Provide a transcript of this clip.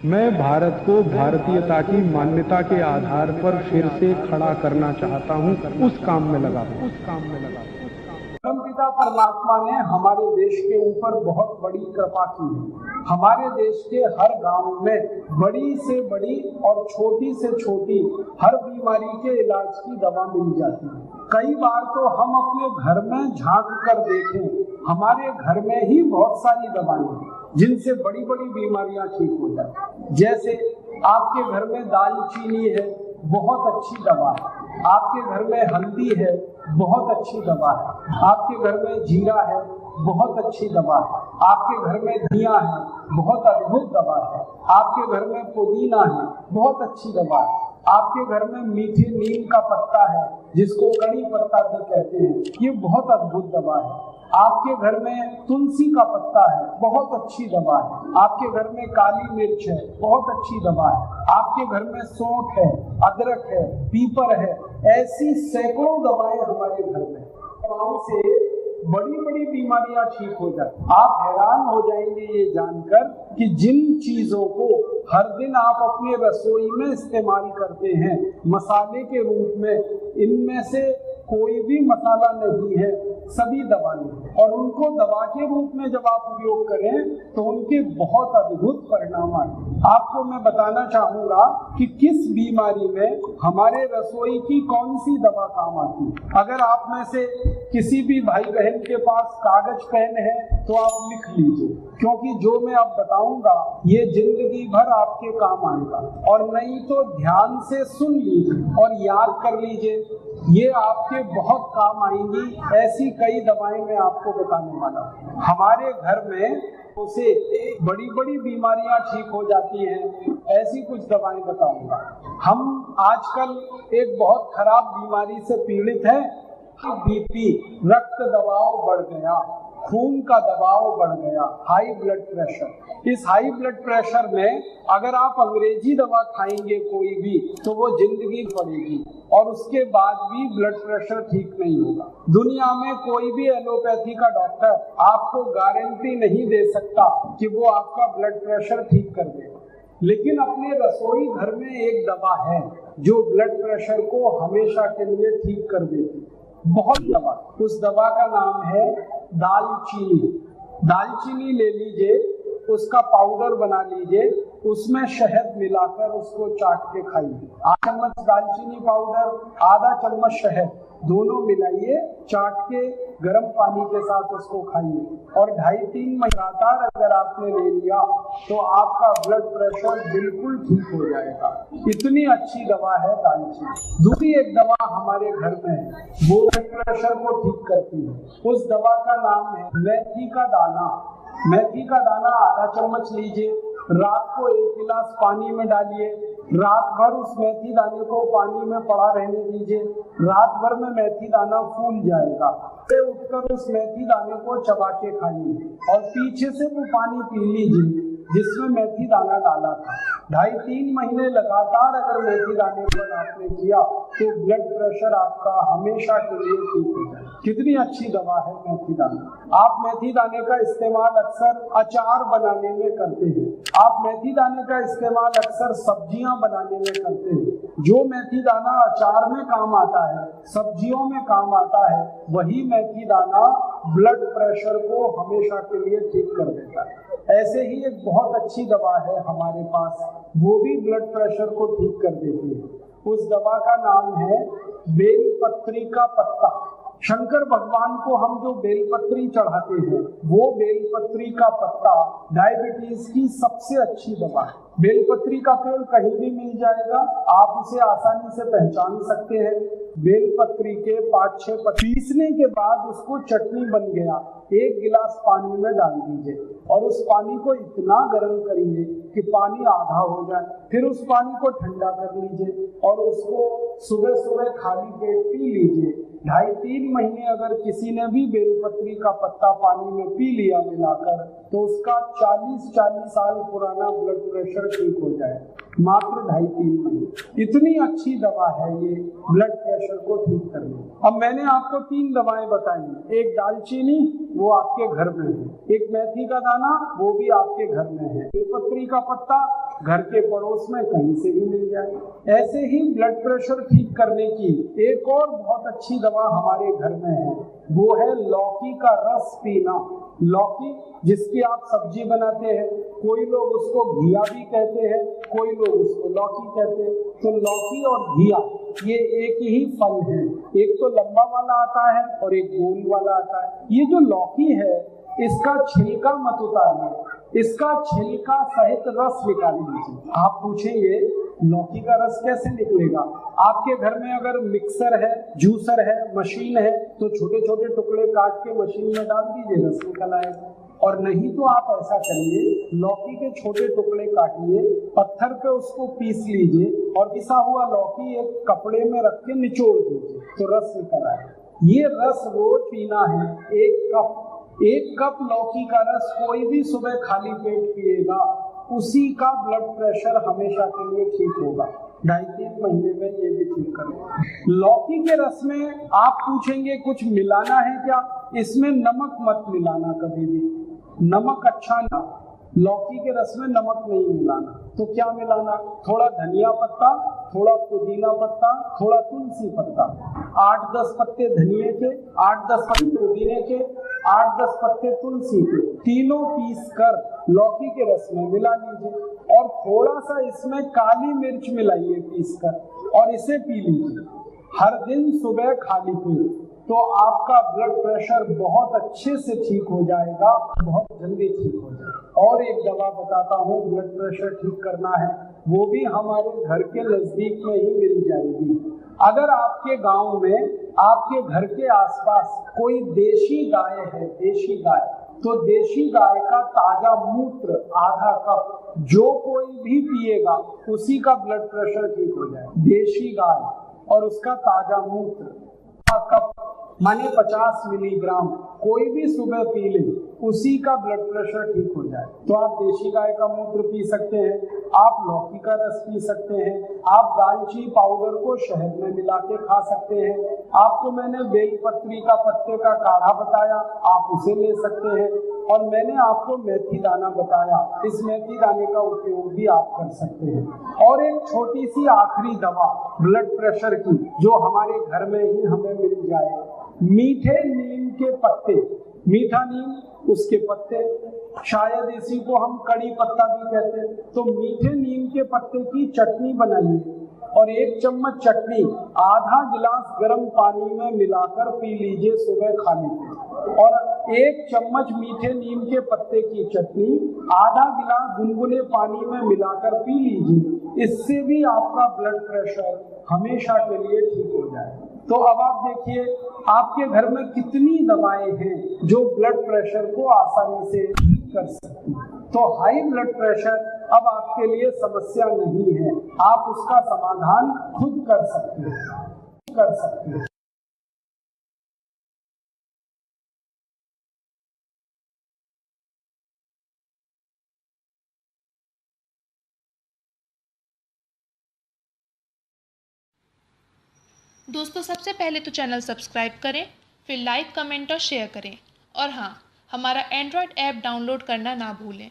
मैं भारत को भारतीयता की मान्यता के आधार पर फिर से खड़ा करना चाहता हूं, उस काम में लगा हूं। परमपिता परमात्मा ने हमारे देश के ऊपर बहुत बड़ी कृपा की है। हमारे देश के हर गांव में बड़ी से बड़ी और छोटी से छोटी हर बीमारी के इलाज की दवा मिल जाती है। कई बार तो हम अपने घर में झांक कर देखें, हमारे घर में ही बहुत सारी दवाएं हैं जिनसे बड़ी बड़ी बीमारियां ठीक हो जाती। जैसे आपके घर में दालचीनी है, बहुत अच्छी दवा है। आपके घर में हल्दी है, बहुत अच्छी दवा है। आपके घर में जीरा है, बहुत अच्छी दवा है। आपके घर में धनिया है, बहुत अद्भुत दवा है। आपके घर में पुदीना है, बहुत अच्छी दवा है। आपके घर में मीठे नीम का पत्ता है, जिसको कड़ी पत्ता भी कहते हैं, ये बहुत अद्भुत दवा है। आपके घर में तुलसी का पत्ता है, बहुत अच्छी दवा है। आपके घर में काली मिर्च है, बहुत अच्छी दवा है। आपके घर में सौंठ है, अदरक है, पीपर है, ऐसी सैकड़ों दवाएं हमारे घर में। दवाओं से बड़ी बड़ी बीमारियां ठीक हो जाती। आप हैरान हो जाएंगे ये जानकर कि जिन चीजों को हर दिन आप अपने रसोई में इस्तेमाल करते हैं मसाले के रूप में, इनमें से कोई भी मसाला नहीं है, सभी दवाएं। और उनको दवा के रूप में जब आप उपयोग करें तो उनके बहुत अद्भुत परिणाम आए। आपको मैं बताना चाहूंगा कि किस बीमारी में हमारे रसोई की कौन सी दवा काम आती है। अगर आप में से किसी भी भाई बहन के पास कागज पेन है तो आप लिख लीजिए, क्योंकि जो मैं अब बताऊंगा ये जिंदगी भर आपके काम आएगा। और नहीं तो ध्यान से सुन लीजिए और याद कर लीजिए, ये आपके बहुत काम आएंगी। ऐसी कई दवाएं मैं आपको बताने वाला हूँ। हमारे घर में उसे बड़ी बड़ी बीमारियां ठीक हो जाती हैं, ऐसी कुछ दवाएं बताऊंगा। हम आजकल एक बहुत खराब बीमारी से पीड़ित हैं, बीपी, रक्त दबाव बढ़ गया, खून का दबाव बढ़ गया, हाई ब्लड प्रेशर। इस हाई ब्लड प्रेशर में अगर आप अंग्रेजी दवा खाएंगे कोई भी तो वो जिंदगी पड़ेगी और उसके बाद भी ब्लड प्रेशर ठीक नहीं होगा। दुनिया में कोई भी एलोपैथी का डॉक्टर आपको गारंटी नहीं दे सकता कि वो आपका ब्लड प्रेशर ठीक कर देगा। लेकिन अपने रसोई घर में एक दवा है जो ब्लड प्रेशर को हमेशा के लिए ठीक कर देती है। बहुत दवा, उस दवा का नाम है दालचीनी। दालचीनी ले लीजिए, उसका पाउडर बना लीजिए, उसमें शहद मिलाकर उसको चाट के खाइए। आधा चम्मच दालचीनी पाउडर, आधा चम्मच शहद, दोनों मिलाइए, चाट के गर्म पानी के साथ उसको खाइए। और 2.5-3 महीने लगातार अगर आपने ले लिया तो आपका ब्लड प्रेशर बिल्कुल ठीक हो जाएगा। इतनी अच्छी दवा है दालचीनी। दूसरी एक दवा हमारे घर में है, वो ब्लड प्रेशर को ठीक करती है। उस दवा का नाम है मेथी का दाना। मेथी का दाना आधा चम्मच लीजिए, रात को 1 गिलास पानी में डालिए, रात भर उस मेथी दाने को पानी में पड़ा रहने दीजिए। रात भर में मेथी दाना फूल जाएगा, फिर उठकर उस मेथी दाने को चबा के खाइए और पीछे से वो पानी पी लीजिए जिसमें मेथी दाना डाला था। 2.5-3 महीने लगातार अगर मेथी दाने पर आपने किया तो ब्लड प्रेशर आपका हमेशा के लिए ठीक हो जाए। कितनी अच्छी दवा है मेथी दाना। आप मेथी दाने का इस्तेमाल अक्सर अचार बनाने में करते हैं। आप मेथी दाने का इस्तेमाल अक्सर सब्जियां बनाने में करते हैं। जो मेथी दाना अचार में काम आता है, सब्जियों में काम आता है, वही मेथी दाना ब्लड प्रेशर को हमेशा के लिए ठीक कर देता है। ऐसे ही एक बहुत अच्छी दवा है हमारे पास, वो भी ब्लड प्रेशर को ठीक कर देती है। उस दवा का नाम है बेलपत्री का पत्ता। शंकर भगवान को हम जो बेलपत्री चढ़ाते हैं, वो बेलपत्री का पत्ता डायबिटीज की सबसे अच्छी दवा है। बेलपत्री का पेड़ कहीं भी मिल जाएगा, आप उसे आसानी से पहचान सकते हैं। बेलपत्री के 5-6 पीसने के बाद उसको चटनी बन गया, 1 गिलास पानी में डाल दीजिए और उस पानी को इतना गर्म करिए कि पानी आधा हो जाए। फिर उस पानी को ठंडा कर लीजिए और उसको सुबह सुबह खाली पेट पी लीजिए। 2.5-3 महीने अगर किसी ने भी बेलपत्री का पत्ता पानी में पी लिया मिलाकर, तो उसका 40 साल पुराना ब्लड प्रेशर ठीक हो जाए। मात्र 2.5-3 महीने। इतनी अच्छी दवा है ये ब्लड प्रेशर को ठीक करने। अब मैंने आपको 3 दवाएं बताई, एक दालचीनी वो आपके घर में है, एक मेथी का दाना वो भी आपके घर में है, बेलपत्री का पत्ता घर के पड़ोस में कहीं से भी मिल जाए। ऐसे ही ब्लड प्रेशर ठीक करने की एक और बहुत अच्छी दवा हमारे घर में है, वो है लौकी का रस पीना। लौकी जिसकी आप सब्जी बनाते हैं, कोई लोग उसको घिया भी कहते हैं, कोई लोग उसको लौकी कहते हैं। तो लौकी और घिया ये एक ही फल है, एक तो लंबा वाला आता है और एक गोल वाला आता है। ये जो लौकी है इसका छिलका मत उतारिए, इसका छिलका सहित रस निकाल लीजिए। आप पूछेंगे लौकी का रस कैसे निकलेगा? आपके घर में अगर मिक्सर है, जूसर है, मशीन है तो छोटे छोटे टुकड़े काट के मशीन में डाल दीजिए, रस निकल आएगा। और नहीं तो आप ऐसा करिए, लौकी के छोटे टुकड़े काटिए, पत्थर पे उसको पीस लीजिए और पिसा हुआ लौकी एक कपड़े में रख के निचोड़ दीजिए तो रस निकल आएगा। ये रस रोज पीना है, 1 कप लौकी का रस कोई भी सुबह खाली पेट पिएगा, उसी का ब्लड प्रेशर हमेशा के लिए ठीक होगा। 2.5-3 महीने में ये भी ठीक करेगा। लौकी के रस में आप पूछेंगे कुछ मिलाना है क्या? इसमें नमक मत मिलाना कभी भी, नमक अच्छा ना। लौकी के रस में नमक नहीं मिलाना। तो क्या मिलाना? थोड़ा धनिया पत्ता, थोड़ा पुदीना पत्ता, थोड़ा तुलसी पत्ता, 8-10 पत्ते धनिये के, 8-10 पत्ते पुदीने के, 8-10 पत्ते तुलसी के, तीनों पीस कर लौकी के रस में मिला लीजिए और थोड़ा सा इसमें काली मिर्च मिलाइए पीस कर और इसे पी लीजिए हर दिन सुबह खाली पेट। तो आपका ब्लड प्रेशर बहुत अच्छे से ठीक हो जाएगा, बहुत जल्दी ठीक हो जाएगा। और एक दवा बताता हूँ ब्लड प्रेशर ठीक करना है, वो भी हमारे घर के नजदीक में ही मिल जाएगी। अगर आपके गांव में, आपके घर के आसपास कोई देशी गाय है, देशी गाय, तो देशी गाय का ताजा मूत्र आधा कप जो कोई भी पिएगा उसी का ब्लड प्रेशर ठीक हो जाए। देशी गाय और उसका ताजा मूत्र कप माने 50 मिलीग्राम कोई भी सुबह पी ले, उसी का ब्लड प्रेशर ठीक हो जाए। तो आप देशी गाय का मूत्र पी सकते हैं, आप लौकी का रस पी सकते हैं, आप दालचीनी पाउडर को शहद में मिला के खा सकते हैं। आपको मैंने बेलपत्री का पत्ते का काढ़ा बताया, आप उसे ले सकते हैं। और मैंने आपको मेथी दाना बताया, इस मेथी दाने का उपयोग भी आप कर सकते हैं। और एक छोटी सी आखिरी दवा ब्लड प्रेशर की जो हमारे घर में ही हमें मिल जाए, मीठे नीम के पत्ते, मीठा नीम उसके पत्ते, शायद इसी को हम कड़ी पत्ता भी कहते हैं। तो मीठे नीम के पत्ते की चटनी बनाइए और 1 चम्मच चटनी आधा गिलास गर्म पानी में मिलाकर पी लीजिए सुबह खाली पेट। और 1 चम्मच मीठे नीम के पत्ते की चटनी आधा गिलास गुनगुने पानी में मिलाकर पी लीजिए, इससे भी आपका ब्लड प्रेशर हमेशा के लिए ठीक हो जाए। तो अब आप देखिए आपके घर में कितनी दवाएं हैं जो ब्लड प्रेशर को आसानी से ठीक कर सकती हैं। तो हाई ब्लड प्रेशर अब आपके लिए समस्या नहीं है, आप उसका समाधान खुद कर सकते हैं। दोस्तों सबसे पहले तो चैनल सब्सक्राइब करें, फिर लाइक, कमेंट और शेयर करें। और हाँ, हमारा एंड्रॉयड ऐप डाउनलोड करना ना भूलें।